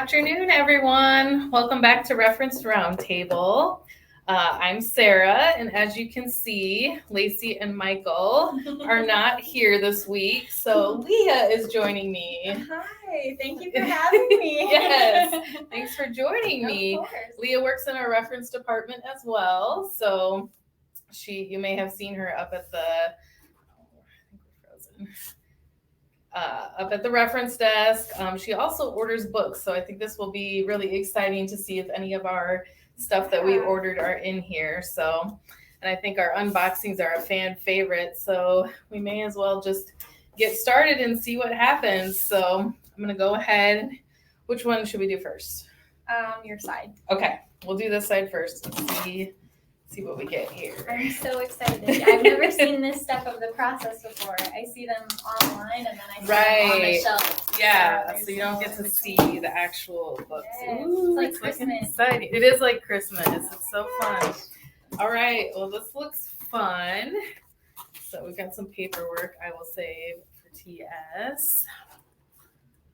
afternoon, everyone. Welcome back to Reference Roundtable. I'm Sarah, and as you can see, Lacey and Michael are not here this week, so Leah is joining me. Hi, thank you for having me. Yes, thanks for joining me. Of course. Leah works in our reference department as well, so you may have seen her up at the reference desk. She also orders books, so I think this will be really exciting to see if any of our stuff that we ordered are in here. So, and I think our unboxings are a fan favorite, so we may as well just get started and see what happens. So I'm gonna go ahead. Which one should we do first? Your side. Okay, we'll do this side first and see what we get here. I'm so excited. I've never seen this step of the process before. I see them online and then I see them on the shelf. Yeah, so you don't get to see the actual books. Yes, Ooh, it's like Christmas. Exciting. It is like Christmas. It's so fun. All right, well, this looks fun. So we've got some paperwork I will save for TS.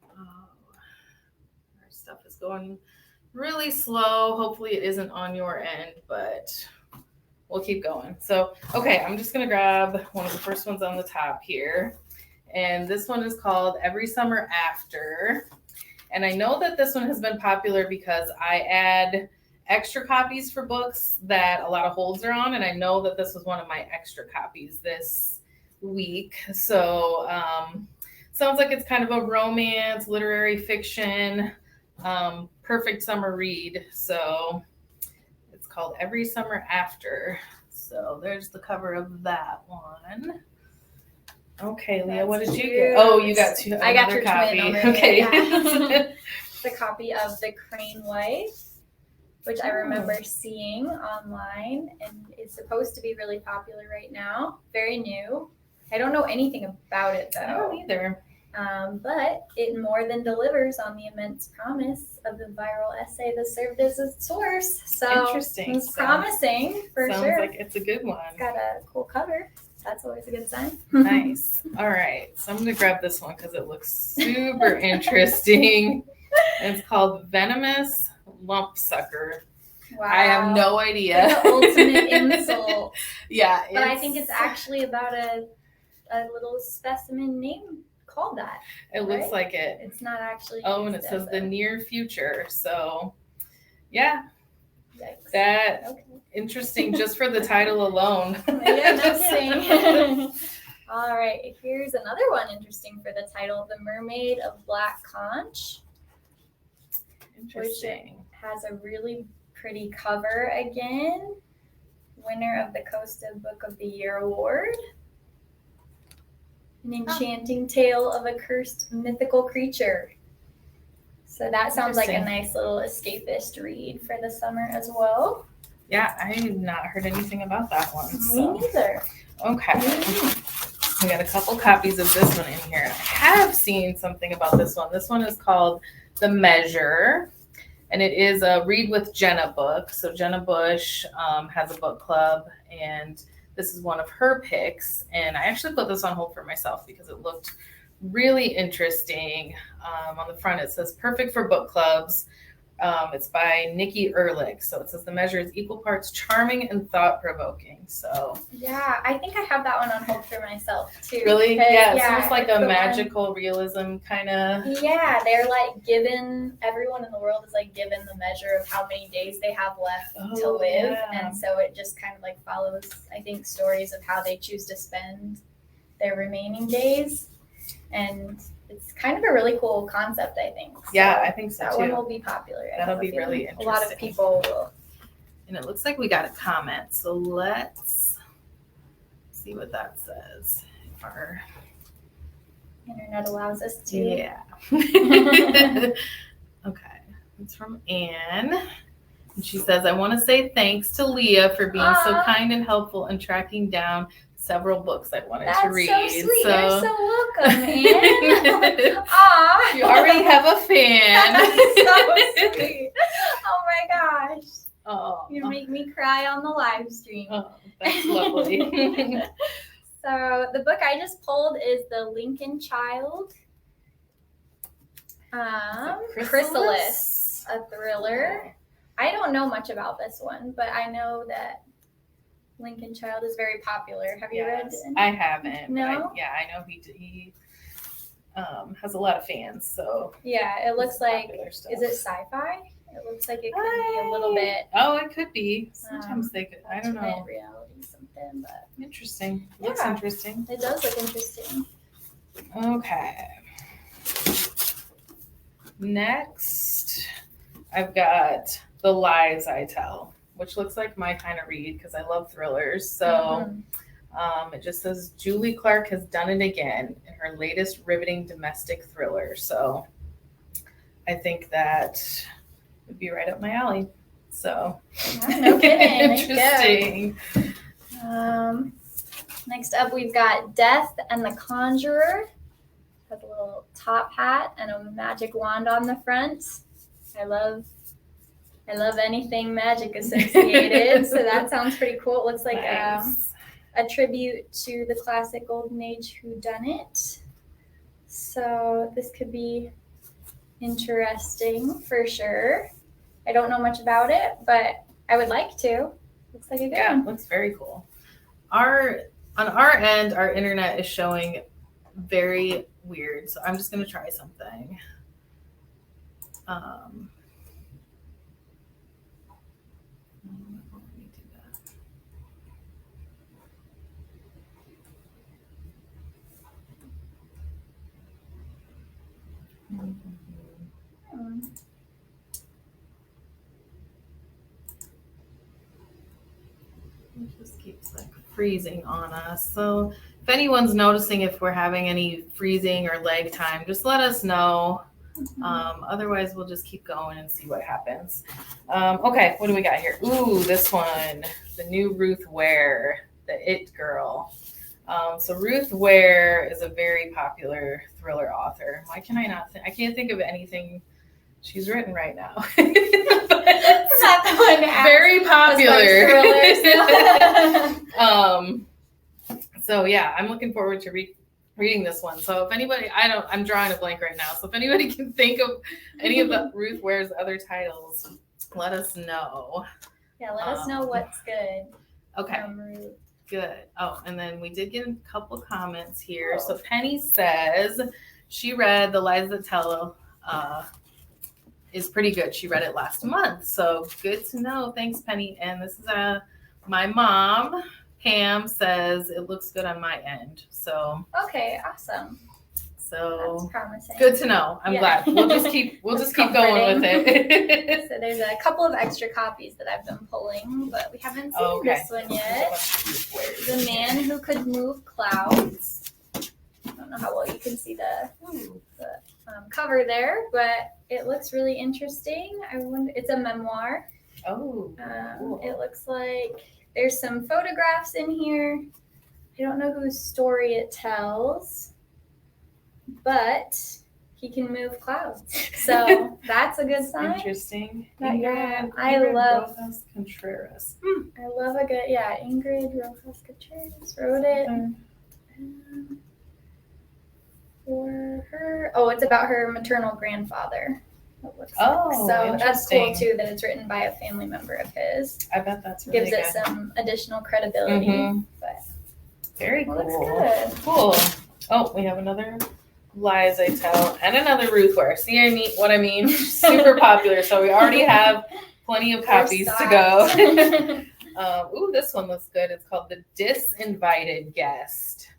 Oh, our stuff is going really slow. Hopefully it isn't on your end, but we'll keep going. So, okay, I'm just going to grab one of the first ones on the top here. And this one is called Every Summer After. And I know that this one has been popular because I add extra copies for books that a lot of holds are on. And I know that this was one of my extra copies this week. So, sounds like it's kind of a romance, literary fiction, perfect summer read. So it's called Every Summer After. So there's the cover of that one. Okay, Leah, what did you get? Oh, you got two. I got your copy. twin already. Okay. Yeah. The copy of The Crane Wife, which I remember seeing online, and it's supposed to be really popular right now. Very new. I don't know anything about it though. I don't either. But it more than delivers on the immense promise of the viral essay that served as a source. So interesting. It's promising for sure. Sounds like it's a good one. It's got a cool cover. That's always a good sign. Nice. All right. So I'm going to grab this one because it looks super interesting. It's called Venomous Lumpsucker. Wow. I have no idea. Like the ultimate insult. Yeah. But I think it's actually about a little specimen name called that. It looks like it. It's not actually. Oh, and it says the near future. So, yeah. Yikes. That interesting just for the title alone. Yeah, no kidding. All right, here's another one interesting for the title, The Mermaid of Black Conch. Interesting. Which has a really pretty cover again. Winner of the Costa Book of the Year Award. An enchanting tale of a cursed mythical creature. So that sounds like a nice little escapist read for the summer as well. Yeah, I have not heard anything about that one. Me neither. Okay. We got a couple copies of this one in here. I have seen something about this one. This one is called The Measure, and it is a Read with Jenna book. So Jenna Bush has a book club, and this is one of her picks. And I actually put this on hold for myself because it looked really interesting. On the front, it says perfect for book clubs. It's by Nikki Ehrlich. So it says the measure is equal parts charming and thought-provoking. So yeah, I think I have that one on hold for myself too. Really? Yeah, it's almost like a magical realism kind of. Yeah, they're like everyone in the world is like given the measure of how many days they have left to live. Yeah. And so it just kind of like follows, I think, stories of how they choose to spend their remaining days. And it's kind of a really cool concept, I think. So yeah, I think so that too. One will be popular. That'll be really interesting. A lot of people will. And it looks like we got a comment. So let's see what that says. If our internet allows us to. Yeah. Okay. It's from Anne. And she says, I want to say thanks to Leah for being so kind and helpful in tracking down several books I wanted to read. That's so sweet. You're so welcome, Anne. Aw. You already have a fan. That's so sweet. Oh my gosh. Oh. You make me cry on the live stream. Oh, that's lovely. So the book I just pulled is The Lincoln Child. Chrysalis, a thriller. I don't know much about this one, but I know that Lincoln Child is very popular. Have you read it? I haven't. No? I know he has a lot of fans, so. Yeah, it looks like, stuff. Is it sci-fi? It looks like it could be a little bit. Oh, it could be. Sometimes they could, I don't know. Reality something, but. Interesting. Looks interesting. It does look interesting. Okay. Next, I've got The Lies I Tell, which looks like my kind of read because I love thrillers. So it just says Julie Clark has done it again in her latest riveting domestic thriller. So I think that would be right up my alley. So no kidding. Interesting. Next up, we've got Death and the Conjurer. Has a little top hat and a magic wand on the front. I love anything magic associated, so that sounds pretty cool. It looks like nice. A tribute to the classic Golden Age whodunit. So this could be interesting for sure. I don't know much about it, but I would like to. Looks like a good one. It looks very cool. On our end, our internet is showing very weird, so I'm just gonna try something. Let me do that. It just keeps like freezing on us. So if anyone's noticing if we're having any freezing or lag time, just let us know. Otherwise, we'll just keep going and see what happens. Okay, what do we got here? Ooh, this one, the new Ruth Ware, the It Girl. So Ruth Ware is a very popular thriller author. Why can I not I can't think of anything she's written right now. Not the one very popular. So yeah, I'm looking forward to reading this one. So if anybody, I'm drawing a blank right now. So if anybody can think of any of the Ruth Ware's other titles, let us know. Yeah, let us know what's good. Okay. Good. Oh, and then we did get a couple comments here. So Penny says she read The Lies That Tell is pretty good. She read it last month. So good to know. Thanks, Penny. And this is my mom, Pam, says it looks good on my end. So okay, awesome. So that's promising. Good to know. I'm glad. We'll just keep going with it. So there's a couple of extra copies that I've been pulling, but we haven't seen this one yet. The Man Who Could Move Clouds. I don't know how well you can see the cover there, but it looks really interesting. It's a memoir. Oh, cool. It looks like there's some photographs in here. I don't know whose story it tells, but he can move clouds. So that's a good sign. Interesting. I love Rojas Contreras. I love a good, Ingrid Rojas Contreras wrote it. For her, it's about her maternal grandfather. So that's cool too that it's written by a family member of his. I bet that's really gives it some additional credibility. But very cool. Looks good. Cool. Oh, we have another Lies I Tell and another Ruth Ware. See what I mean? Super popular. So we already have plenty of copies to go. Ooh, this one looks good. It's called The Disinvited Guest.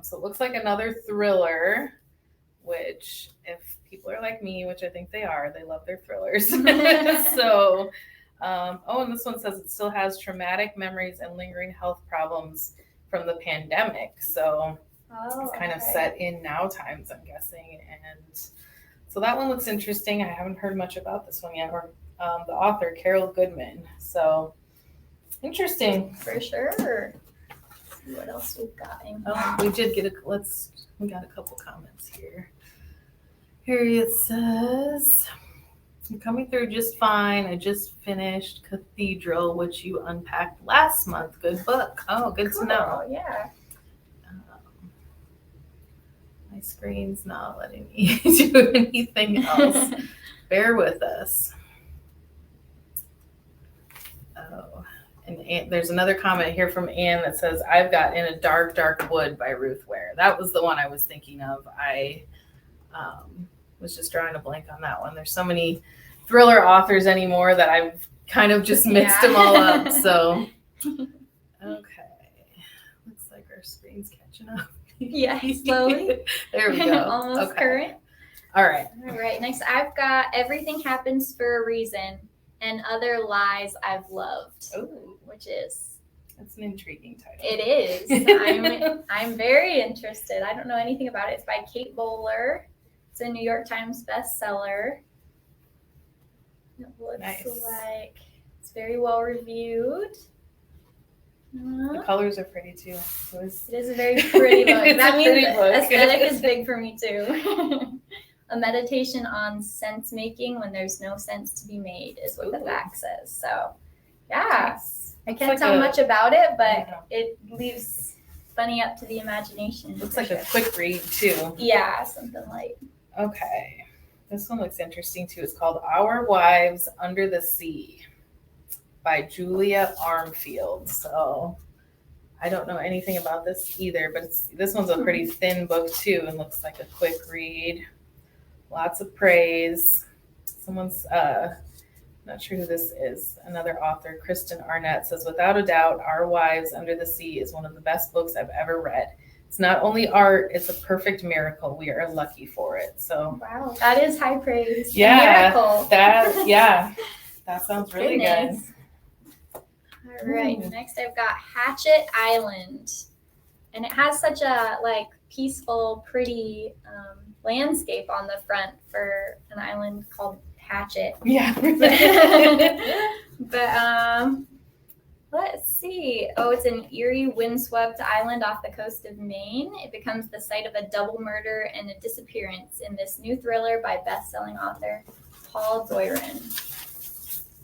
So it looks like another thriller, which if people are like me, which I think they are, they love their thrillers. So, and this one says it still has traumatic memories and lingering health problems from the pandemic. So it's kind of set in now times, I'm guessing. And so that one looks interesting. I haven't heard much about this one yet. Or the author, Carol Goodman. So interesting. For sure. What else we've got in here? We did get we got a couple comments here. Here it says, I'm coming through just fine. I just finished Cathedral, which you unpacked last month. Good book. Oh, good to know. Yeah. My screen's not letting me do anything else. Bear with us. Oh, and there's another comment here from Anne that says, I've got In a Dark, Dark Wood by Ruth Ware. That was the one I was thinking of. I was just drawing a blank on that one. There's so many thriller authors anymore that I've kind of just mixed them all up. So, okay. Looks like our screen's catching up. Yeah, slowly. There we go. Almost current. All right. All right. Next, I've got Everything Happens for a Reason and Other Lies I've Loved. Ooh, that's an intriguing title. It is. I'm very interested. I don't know anything about it. It's by Kate Bowler. It's a New York Times bestseller. It looks like it's very well reviewed. The colors are pretty too. It is a very pretty book. It's that a means pretty book. Aesthetic is big for me too. A meditation on sense making when there's no sense to be made is what the back says. So, yeah, I can't tell much about it, but it leaves plenty up to the imagination. Looks like a quick read too. Yeah, something light. Okay, this one looks interesting too. It's called Our Wives Under the Sea by Julia Armfield. So I don't know anything about this either, but this one's a pretty thin book too and looks like a quick read. Lots of praise. Someone's, not sure who this is, another author, Kristen Arnett, says, without a doubt, Our Wives Under the Sea is one of the best books I've ever read. It's not only art, it's a perfect miracle. We are lucky for it. So wow, that is high praise. Yeah, miracle. That sounds really good. All right, next I've got Hatchet Island, and it has such a peaceful, pretty landscape on the front for an island called Hatchet. Yeah. But let's see. Oh, it's an eerie, windswept island off the coast of Maine. It becomes the site of a double murder and a disappearance in this new thriller by best-selling author Paul Doiron.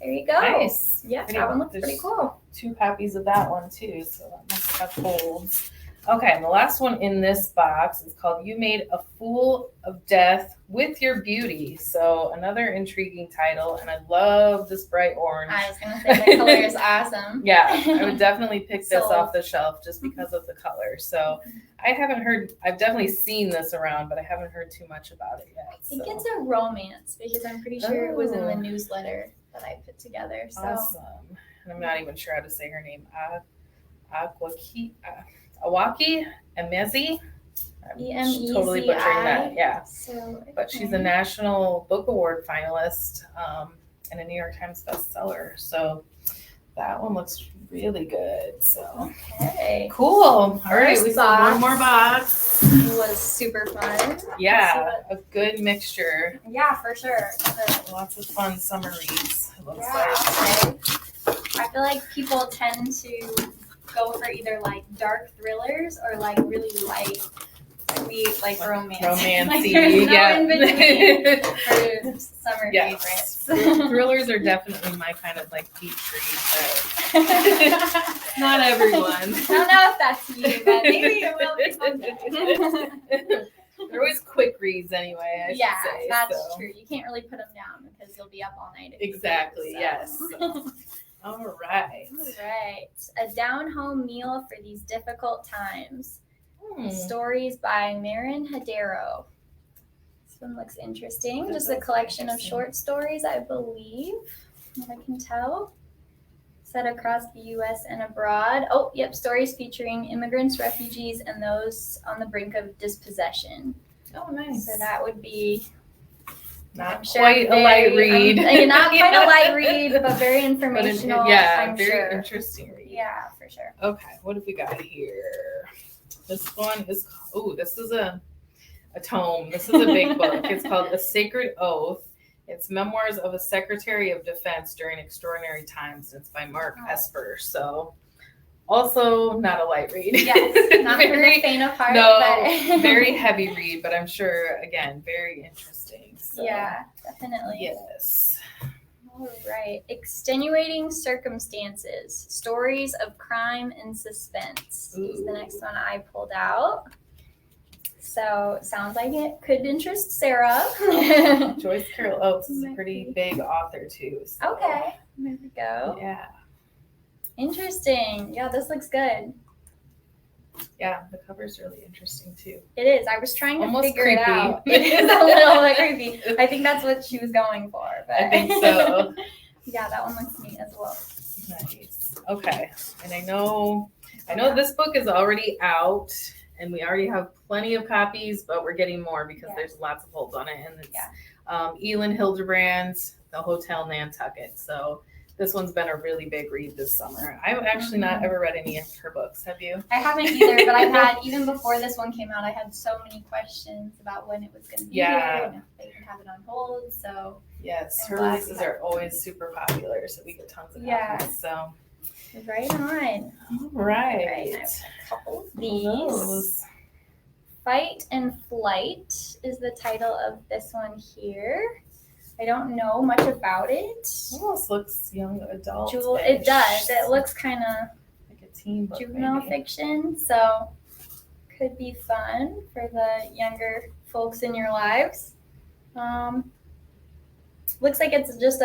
There you go. Nice. Yeah, that one looks pretty cool. 2 copies of that one too, so that must have holds. Okay, and the last one in this box is called You Made a Fool of Death with Your Beauty. So another intriguing title, and I love this bright orange. I was going to say the color is awesome. Yeah, I would definitely pick this off the shelf just because of the color. So I've definitely seen this around, but I haven't heard too much about it yet. I think it's a romance because I'm pretty sure it was in the newsletter that I put together. So. Awesome. And I'm not even sure how to say her name. Awaki Emezi. I'm totally butchering that. Yeah. But she's a National Book Award finalist and a New York Times bestseller. So that one looks really good. So cool. All right, we got one more box. It was super fun. Yeah, a good mixture. Yeah, for sure. Lots of fun summer reads. It looks I feel like people tend to go for either dark thrillers or really light, sweet, romance. Romancy, there's no in between for summer favorites. Thrillers are definitely my kind of peach read, but not everyone. I don't know if that's you, but maybe it will be someday. They're always quick reads anyway, I should say. That's true. You can't really put them down because you'll be up all night. Exactly, yes. So. All right. A down-home meal for these difficult times. Stories by Marin Hadero. This one looks interesting. Just a collection of short stories, I believe, what I can tell. Set across the U.S. and abroad. Oh, yep, stories featuring immigrants, refugees, and those on the brink of dispossession. Oh, nice. So that would be... Not quite a light read. Not quite a light read, but very informational. Very interesting read. Yeah, for sure. Okay, what have we got here? This one is, this is a tome. This is a big book. It's called A Sacred Oath. It's Memoirs of a Secretary of Defense During Extraordinary Times. It's by Mark Esper. So also not a light read. Yes, not for the faint of heart. No, but very heavy read, but I'm sure, again, very interesting. So, yeah, definitely. Yes. All right. Extenuating Circumstances. Stories of Crime and Suspense. Is the next one I pulled out. So sounds like it could interest Sarah. Joyce Carol Oates is a pretty big author too. So. Okay, there we go. Yeah. Interesting. Yeah, this looks good. Yeah, the cover's really interesting too. It is. I was trying to Almost figure creepy. it out. It is a little bit creepy. I think that's what she was going for. But I think so. Yeah, that one looks neat as well. Nice. Okay. And I know this book is already out and we already have plenty of copies, but we're getting more because there's lots of holds on it. And it's Elin Hildebrand's The Hotel Nantucket. So this one's been a really big read this summer. I've actually not ever read any of her books. Have you? I haven't either, but I've had, even before this one came out, I had so many questions about when it was going to be here and if they could have it on hold. So yes, her releases are always super popular, so we get tons of copies. So right on. All right. I have a couple of these. Fight and Flight is the title of this one here. I don't know much about it. Almost looks young adult. It does. It looks kind of like a teen book, juvenile fiction, so could be fun for the younger folks in your lives. Looks like it's just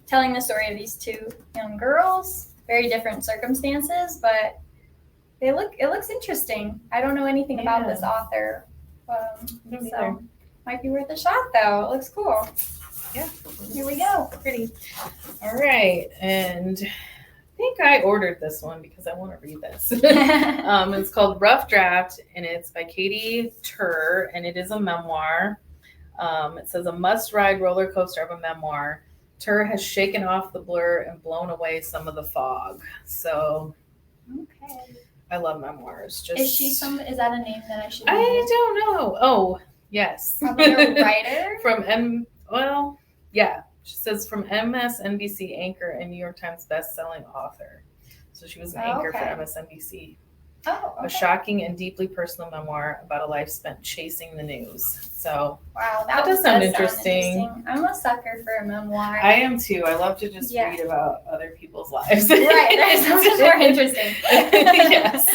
telling the story of these two young girls, very different circumstances, but it looks interesting. I don't know anything about this author, so might be worth a shot though. It looks cool. Yeah. Here we go. Pretty. All right, and I think I ordered this one because I want to read this. It's called Rough Draft, and it's by Katie Tur, and it is a memoir. It says a must-ride roller coaster of a memoir. Tur has shaken off the blur and blown away some of the fog. So, okay. I love memoirs. Is that a name that I should know? I don't know. Oh, yes. Probably a writer? She says from MSNBC anchor and New York Times best-selling author. So she was an anchor for MSNBC. Oh, okay. A shocking and deeply personal memoir about a life spent chasing the news. So wow, that does sound interesting. I'm a sucker for a memoir. I am too. I love to just read about other people's lives. Right, that sounds more interesting. Yes.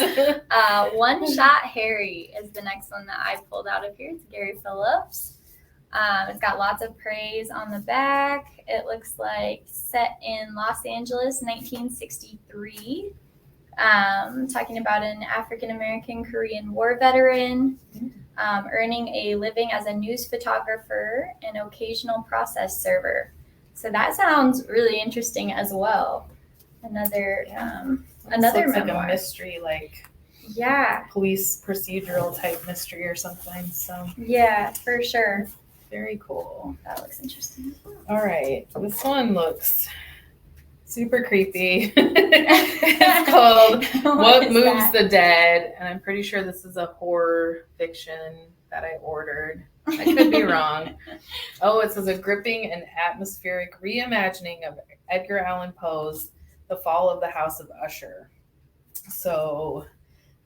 One Shot Harry is the next one that I pulled out of here. It's Gary Phillips. It's got lots of praise on the back. It looks like set in Los Angeles, 1963. Talking about an African-American Korean War veteran earning a living as a news photographer and occasional process server. So that sounds really interesting as well. Another memoir. Like a mystery, police procedural type mystery or something. So yeah, for sure. Very cool. That looks interesting. All right, this one looks super creepy. It's called What Moves the Dead, and I'm pretty sure this is a horror fiction that I ordered. I could be wrong. Oh, it says a gripping and atmospheric reimagining of Edgar Allan Poe's The Fall of the House of Usher. So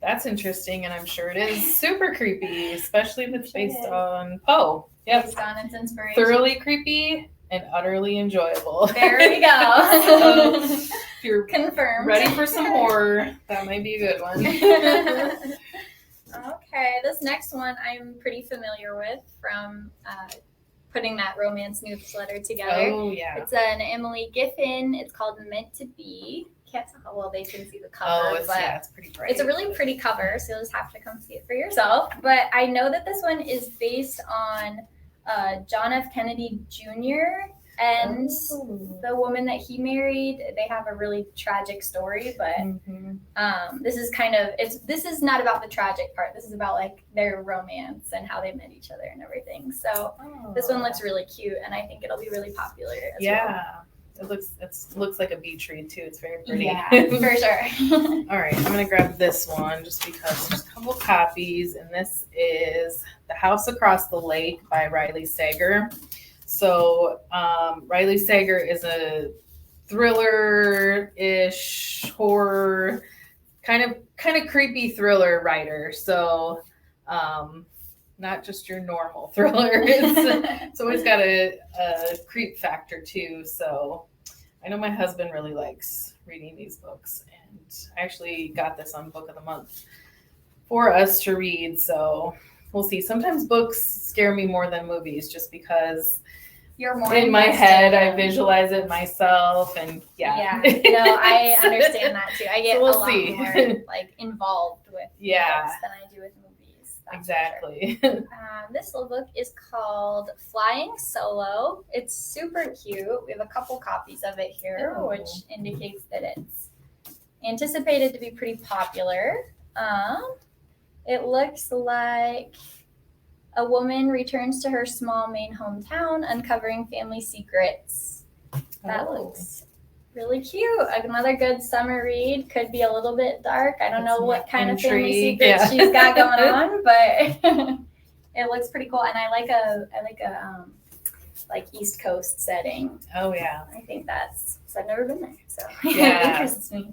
that's interesting, and I'm sure it is super creepy, especially if it's based on Poe. Yep. Based on its inspiration. Thoroughly creepy and utterly enjoyable. There we go. So if you're confirmed. Ready for some horror, that might be a good one. Okay, this next one I'm pretty familiar with from putting that romance newsletter together. Oh, yeah. It's an Emily Giffen. It's called Meant to Be. Can't tell how well they can see the cover. It's pretty bright. It's a really pretty cover, so you'll just have to come see it for yourself. But I know that this one is based on John F. Kennedy Jr. and the woman that he married. They have a really tragic story, but this is not about the tragic part. This is about their romance and how they met each other and everything. So this one looks really cute, and I think it'll be really popular as well. It looks like a beach read too. It's very pretty. Yeah, for sure. All right, I'm gonna grab this one just because there's a couple copies, and this is The House Across the Lake by Riley Sager. So Riley Sager is a thriller-ish horror, kind of creepy thriller writer. So not just your normal thriller. It's always got a creep factor too. So I know my husband really likes reading these books, and I actually got this on Book of the Month for us to read. So we'll see. Sometimes books scare me more than movies just because you're more in my head I visualize it myself, and no, I understand that too. I get so we'll a lot more like involved with books than I do with movies. Exactly. Sure. This little book is called Flying Solo. It's super cute. We have a couple copies of it here, which indicates that it's anticipated to be pretty popular. It looks like a woman returns to her small Maine hometown, uncovering family secrets. That looks really cute. Another good summer read. Could be a little bit dark. I don't know what kind of family secrets she's got going on, but it looks pretty cool. And I like a like East Coast setting. Oh yeah. I think so I've never been there, so it interests me.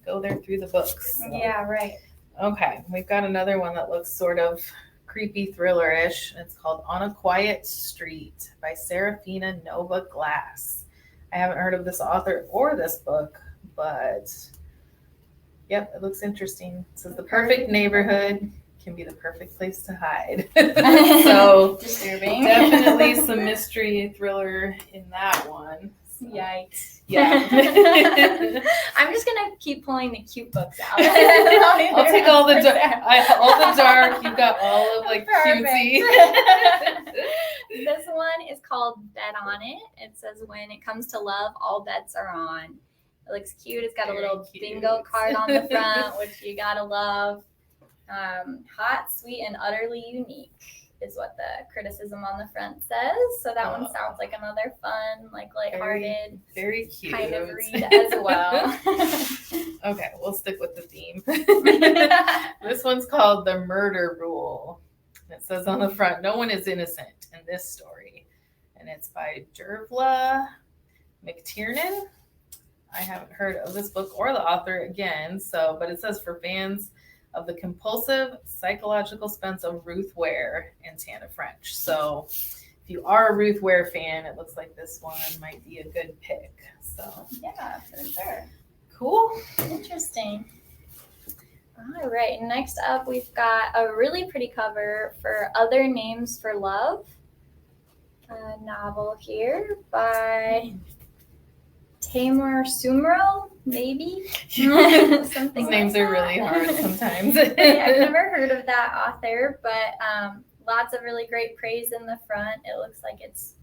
Go there through the books. So. Yeah, right. Okay, we've got another one that looks sort of creepy thriller-ish. It's called On a Quiet Street by Serafina Nova Glass. I haven't heard of this author or this book, but yep, it looks interesting. It says the perfect neighborhood can be the perfect place to hide. So disturbing. Definitely some mystery thriller in that one. So. Yikes. Yeah. I'm just gonna keep pulling the cute books out. I'll take all the dark. You've got all of like cutesy. This one is called Bet on It. It says when it comes to love, all bets are on. It looks cute. It's got a little bingo card on the front, which you gotta love. Hot, sweet, and utterly unique is what the criticism on the front says. So that one sounds like another fun, like lighthearted, very cute kind of read as well. Okay, we'll stick with the theme. This one's called The Murder Rule. It says on the front, no one is innocent in this story. And it's by Dervla McTiernan. I haven't heard of this book or the author again, but it says for fans of the compulsive psychological suspense of Ruth Ware and Tana French. So if you are a Ruth Ware fan, it looks like this one might be a good pick. So yeah, for sure. Cool. Interesting. All right. Next up, we've got a really pretty cover for Other Names for Love, a novel here by Tamar Sumrall, maybe. Something. These names are really hard sometimes. I've never heard of that author, but lots of really great praise in the front. It looks like it's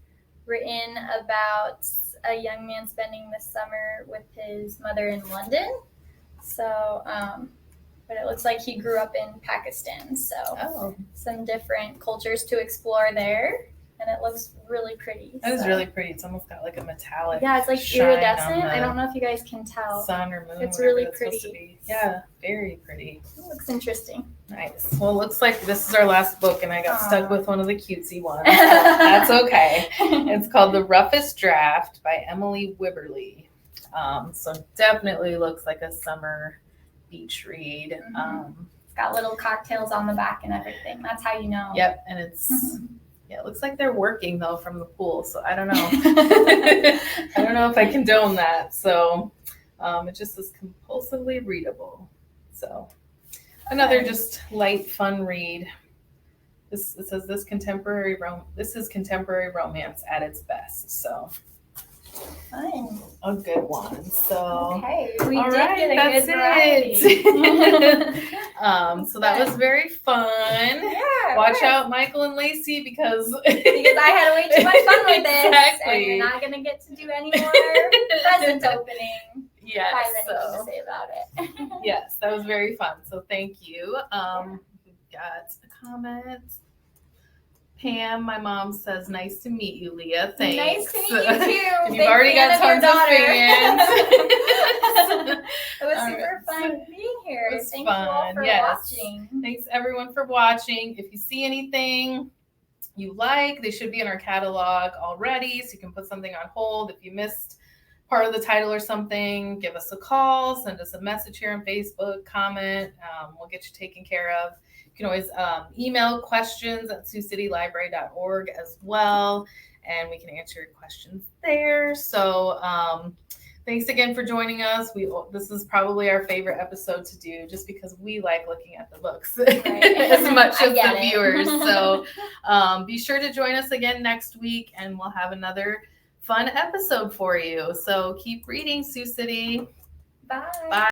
written about a young man spending the summer with his mother in London. So, but it looks like he grew up in Pakistan. So some different cultures to explore there. And it looks really pretty. That is really pretty. It's almost got like a metallic. Yeah, it's like iridescent. I don't know if you guys can tell. Sun or moon. It's really pretty. Yeah, very pretty. It looks interesting. Nice. Well, it looks like this is our last book, and I got stuck with one of the cutesy ones. So that's okay. It's called The Roughest Draft by Emily Wibberley. So definitely looks like a summer beach read. It's got little cocktails on the back and everything. That's how you know. Yep, and it's. Yeah, it looks like they're working though from the pool, so I don't know. I don't know if I condone that. So it just is compulsively readable. So another just light, fun read. It says this is contemporary romance at its best. So fun. A good one. So okay, we all did right, get a that's good variety. So that was very fun. Yeah. Watch out, Michael and Lacey, because I had way too much fun with this. Exactly. And you're not gonna get to do any more present opening. Yes. I have anything to say about it. Yes, that was very fun. So thank you. We've got a comment. Pam, my mom says, nice to meet you, Leah. Thanks. Nice to meet you too. You've already got tons of fans. It was super fun being here. It was Thank you all for watching. Thanks everyone for watching. If you see anything you like, they should be in our catalog already, so you can put something on hold. If you missed part of the title or something, give us a call, send us a message here on Facebook, comment. We'll get you taken care of. You can always email questions at siouxcitylibrary.org as well, and we can answer your questions there. So Thanks again for joining us. This is probably our favorite episode to do just because we like looking at the books as much as the viewers. So be sure to join us again next week and we'll have another fun episode for you. So keep reading, Sioux City. Bye. Bye.